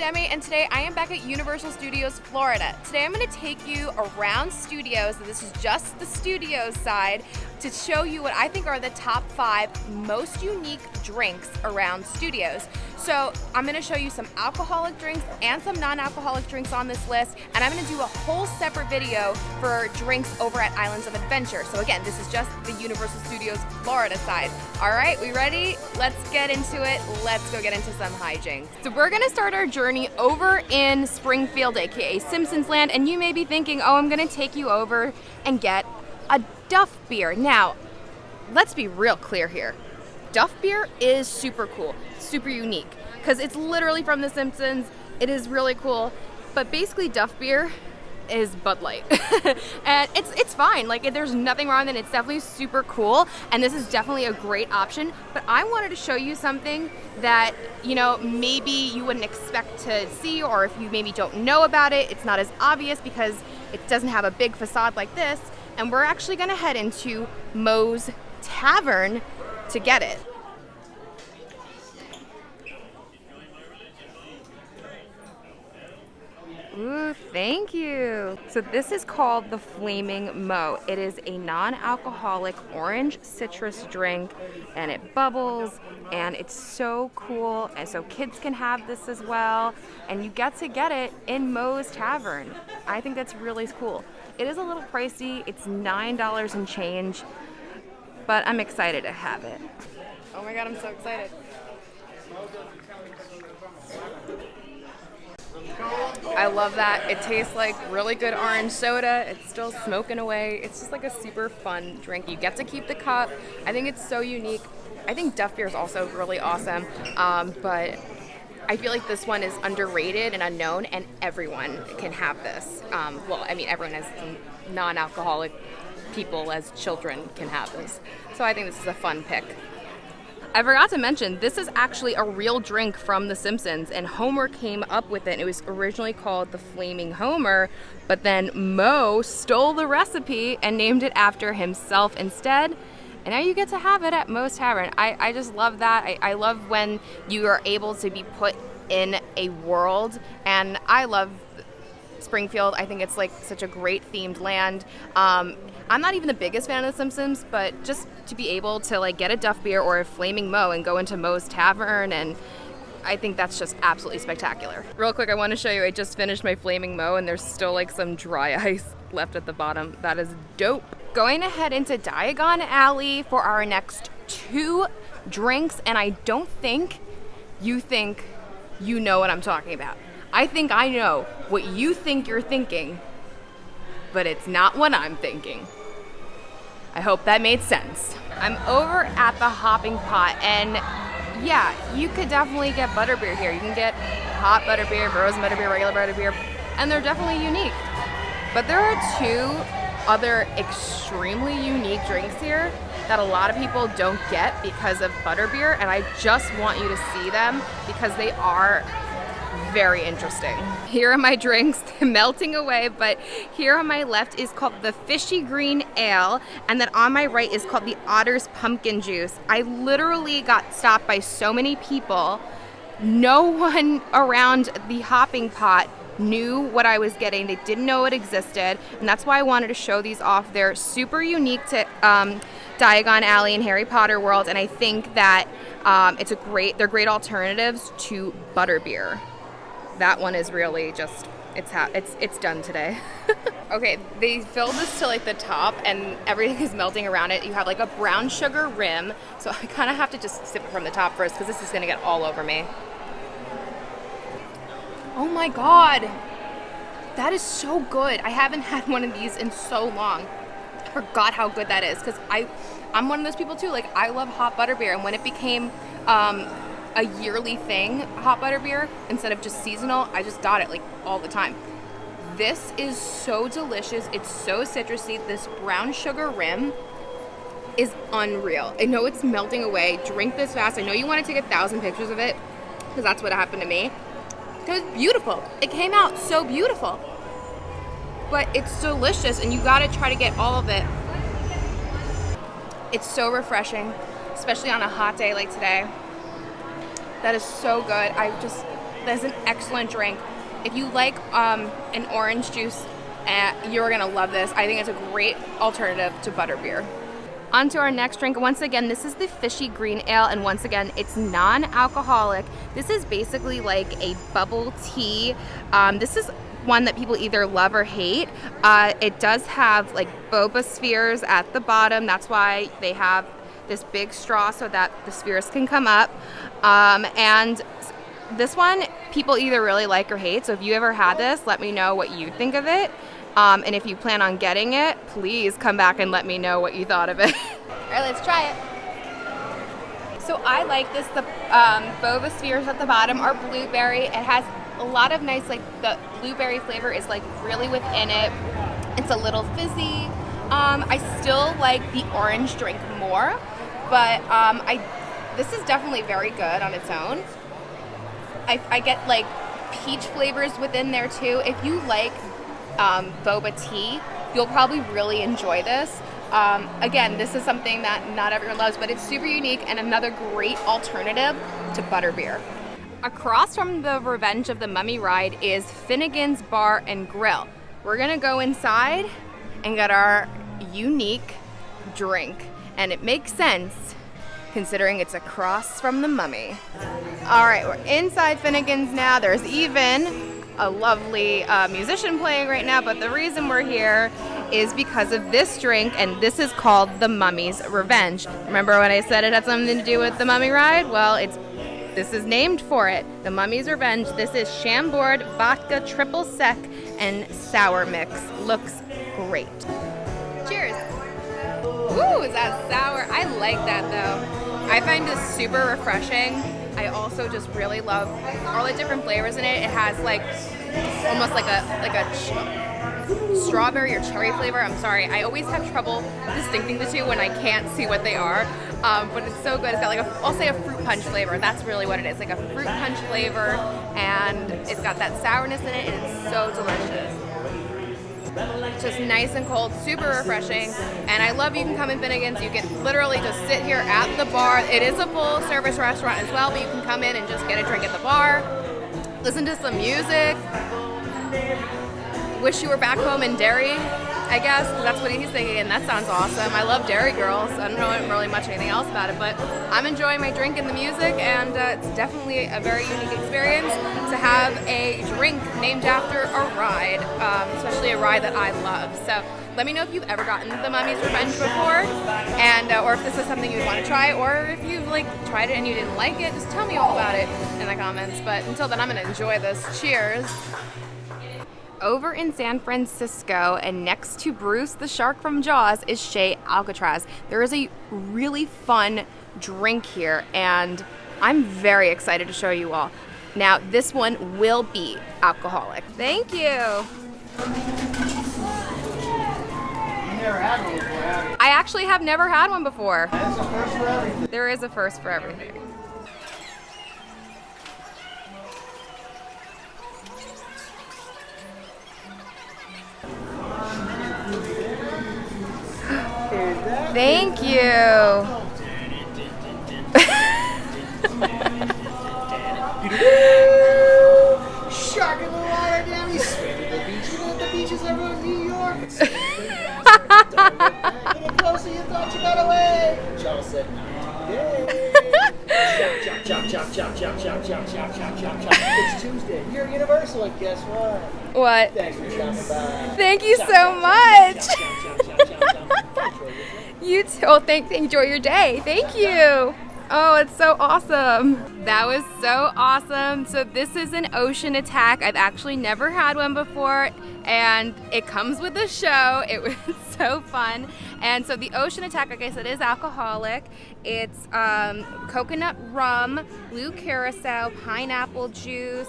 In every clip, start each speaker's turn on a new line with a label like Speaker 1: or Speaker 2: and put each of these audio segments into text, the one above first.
Speaker 1: Demi, and today I am back at Universal Studios Florida. Today I'm going to take you around studios, and this is just the studios side, to show you what I think are the top 5 most unique drinks around studios. So I'm going to show you some alcoholic drinks and some non-alcoholic drinks on this list, and I'm going to do a whole separate video for drinks over at Islands of Adventure. So again, this is just the Universal Studios Florida side. All right, we ready? Let's get into it. Let's go get into some Hijinx. So we're going to start our journey over in Springfield, aka Simpsons Land, and you may be thinking, oh, I'm going to take you over and get a Duff beer. Now, let's be real clear here. Duff beer is super cool, super unique, because it's literally from The Simpsons. It is really cool, but basically Duff beer is Bud Light. And it's fine, like there's nothing wrong with it. It's definitely super cool, and this is definitely a great option, but I wanted to show you something that, you know, maybe you wouldn't expect to see, or if you maybe don't know about it, it's not as obvious because it doesn't have a big facade like this, and we're actually gonna head into Moe's Tavern to get it. Ooh, thank you. So this is called the Flaming Moe. It is a non-alcoholic orange citrus drink, and it bubbles, and it's so cool. And so kids can have this as well, and you get to get it in Moe's Tavern. I think that's really cool. It is a little pricey. It's $9 and change, but I'm excited to have it. Oh my God, I'm so excited. I love that. It tastes like really good orange soda. It's still smoking away. It's just like a super fun drink. You get to keep the cup. I think it's so unique. I think Duff beer is also really awesome, but I feel like this one is underrated and unknown, and everyone can have this. Well, I mean, everyone as non-alcoholic people, as children, can have this. So I think this is a fun pick. I forgot to mention, this is actually a real drink from The Simpsons, and Homer came up with it. It was originally called the Flaming Homer, but then Moe stole the recipe and named it after himself instead. And now you get to have it at Moe's Tavern. I just love that. I love when you are able to be put in a world, and I love Springfield. I think it's like such a great themed land. I'm not even the biggest fan of The Simpsons, but just to be able to like get a Duff beer or a Flaming Moe and go into Moe's Tavern, and I think that's just absolutely spectacular. Real quick, I want to show you, I just finished my Flaming Moe, and there's still like some dry ice left at the bottom. That is dope. Going to head into Diagon Alley for our next 2 drinks, and I don't think you know what I'm talking about. I think I know what you think you're thinking, but it's not what I'm thinking. I hope that made sense. I'm over at the Hopping Pot, and yeah, you could definitely get butterbeer here. You can get hot butterbeer, frozen butterbeer, regular butterbeer, and they're definitely unique. But there are 2 other extremely unique drinks here that a lot of people don't get because of butterbeer, and I just want you to see them because they are very interesting. Here are my drinks, melting away, but here on my left is called the Fishy Green Ale, and then on my right is called the Otter's Pumpkin Juice. I literally got stopped by so many people. No one around the Hopping Pot knew what I was getting. They didn't know it existed, and that's why I wanted to show these off. They're super unique to Diagon Alley and Harry Potter world, and I think that they're great alternatives to butterbeer. That one is really just, it's done today. Okay, they filled this to like the top, and everything is melting around it. You have like a brown sugar rim, so I kind of have to just sip it from the top first because this is gonna get all over me. Oh my God, that is so good. I haven't had one of these in so long. I forgot how good that is, because I'm one of those people too. Like, I love hot butterbeer, and when it became a yearly thing, hot butterbeer, instead of just seasonal, I just got it like all the time. This is so delicious. It's so citrusy. This brown sugar rim is unreal. I know it's melting away. Drink this fast. I know you want to take 1,000 pictures of it, because that's what happened to me. It was beautiful. It came out so beautiful. But it's delicious, and you gotta try to get all of it. It's so refreshing, especially on a hot day like today. That is so good. That's an excellent drink. If you like an orange juice, you're gonna love this. I think it's a great alternative to butterbeer. On to our next drink. Once again, this is the Fishy Green Ale, and once again, it's non-alcoholic. This is basically like a bubble tea. This is one that people either love or hate. It does have like boba spheres at the bottom. That's why they have this big straw so that the spheres can come up. And this one, people either really like or hate. So if you ever had this, let me know what you think of it. And if you plan on getting it, please come back and let me know what you thought of it. All right, let's try it. So I like this. The boba spheres at the bottom are blueberry. It has a lot of nice, like the blueberry flavor is like really within it. It's a little fizzy. I still like the orange drink more, but this is definitely very good on its own. I get like peach flavors within there too. If you like boba tea, you'll probably really enjoy this. Again, this is something that not everyone loves, but it's super unique and another great alternative to butterbeer. Across from the Revenge of the Mummy ride is Finnegans Bar and Grill. We're gonna go inside and get our unique drink, and it makes sense considering it's across from the Mummy. All right, we're inside Finnegans now. There's even a lovely musician playing right now, but the reason we're here is because of this drink, and this is called the Mummy's Revenge. Remember when I said it had something to do with the Mummy ride? Well, this is named for it, the Mummy's Revenge. This is Chambord vodka triple sec and sour mix. Looks great. Cheers. Ooh, is that sour? I like that though. I find this super refreshing. I also just really love all the different flavors in it. It has like almost like a strawberry or cherry flavor. I'm sorry, I always have trouble distincting the two when I can't see what they are. But it's so good. It's got like I'll say a fruit punch flavor. That's really what it is, like a fruit punch flavor, and it's got that sourness in it, and it's so delicious. Just nice and cold, super refreshing, and I love you can come in Finnegans. You can literally just sit here at the bar. It is a full service restaurant as well, but you can come in and just get a drink at the bar, listen to some music. Wish you were back home in Derry, I guess. That's what he's thinking, and that sounds awesome. I love Derry girls. I don't know really much anything else about it, but I'm enjoying my drink and the music, and it's definitely a very unique experience to have a drink named after a ride, especially a ride that I love. So let me know if you've ever gotten the Mummy's Revenge before, and or if this is something you'd want to try, or if you've like tried it and you didn't like it, just tell me all about it in the comments. But until then, I'm gonna enjoy this. Cheers. Over in San Francisco and next to Bruce the shark from Jaws is Shay Alcatraz. There is a really fun drink here, and I'm very excited to show you all. Now, this one will be alcoholic. Thank you. I actually have never had one before.
Speaker 2: There's a first for everything.
Speaker 1: There is a first for everything. Thank you.
Speaker 2: Shark in the water, damn, he's swimming at the beach. You know the beaches everywhere in New York. Get closer, you thought you got away. Charles said, not today. Chop, chop, chop, chop, chop, chop, chop, chop, chop, chop, chop. It's Tuesday. You're at Universal, and guess what?
Speaker 1: What?
Speaker 2: Thanks for stopping by.
Speaker 1: Thank you so much. You too. Oh, enjoy your day. Thank you. Oh, it's so awesome. That was so awesome. So this is an Ocean Attack. I've actually never had one before, and it comes with the show. It was so fun. And so the Ocean Attack, like I said, is alcoholic. It's coconut rum, blue curacao, pineapple juice,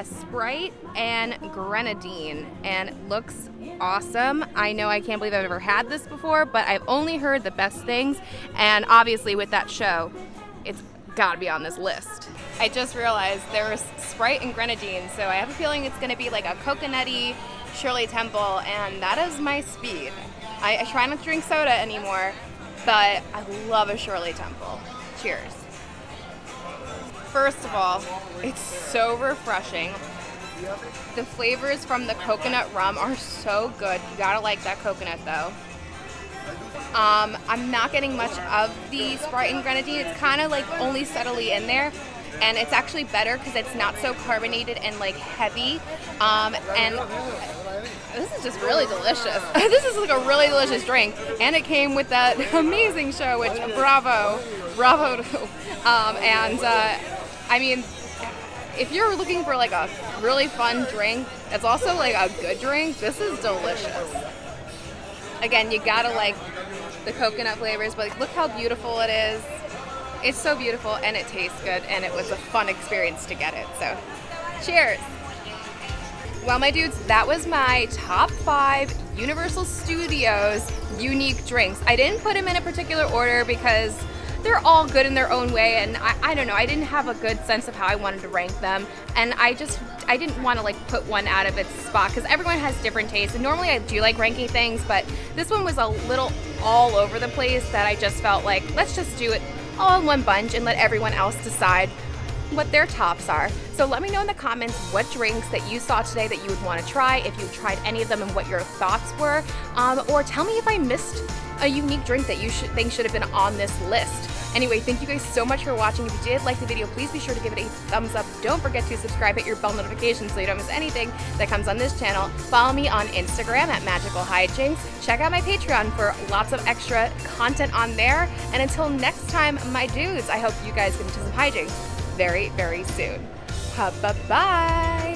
Speaker 1: Sprite, and grenadine, and looks awesome. I know I can't believe I've ever had this before, but I've only heard the best things, and obviously with that show, it's gotta be on this list. I just realized there was Sprite and grenadine, so I have a feeling it's gonna be like a coconutty Shirley Temple, and that is my speed. I try not to drink soda anymore, but I love a Shirley Temple. Cheers. First of all, it's so refreshing. The flavors from the coconut rum are so good. You gotta like that coconut though. I'm not getting much of the Sprite and grenadine. It's kind of like only subtly in there, and it's actually better because it's not so carbonated and like heavy. And this is just really delicious. This is like a really delicious drink, and it came with that amazing show, which bravo. I mean, if you're looking for like a really fun drink that's also like a good drink, this is delicious. Again, you gotta like the coconut flavors, but look how beautiful it is. It's so beautiful and it tastes good, and it was a fun experience to get it. So, cheers. Well, my dudes, that was my top 5 Universal Studios unique drinks. I didn't put them in a particular order because they're all good in their own way, and I don't know, I didn't have a good sense of how I wanted to rank them, and I didn't want to like put one out of its spot because everyone has different tastes, and normally I do like ranking things, but this one was a little all over the place that I just felt like, let's just do it all in one bunch and let everyone else decide what their tops are. So let me know in the comments what drinks that you saw today that you would want to try, if you've tried any of them and what your thoughts were, or tell me if I missed a unique drink that you think should have been on this list. Anyway, thank you guys so much for watching. If you did like the video, please be sure to give it a thumbs up. Don't forget to subscribe, hit your bell notification so you don't miss anything that comes on this channel. Follow me on Instagram at Magical Hijinx. Check out my Patreon for lots of extra content on there. And until next time, my dudes, I hope you guys get into some hijinks very, very soon. Bye-bye.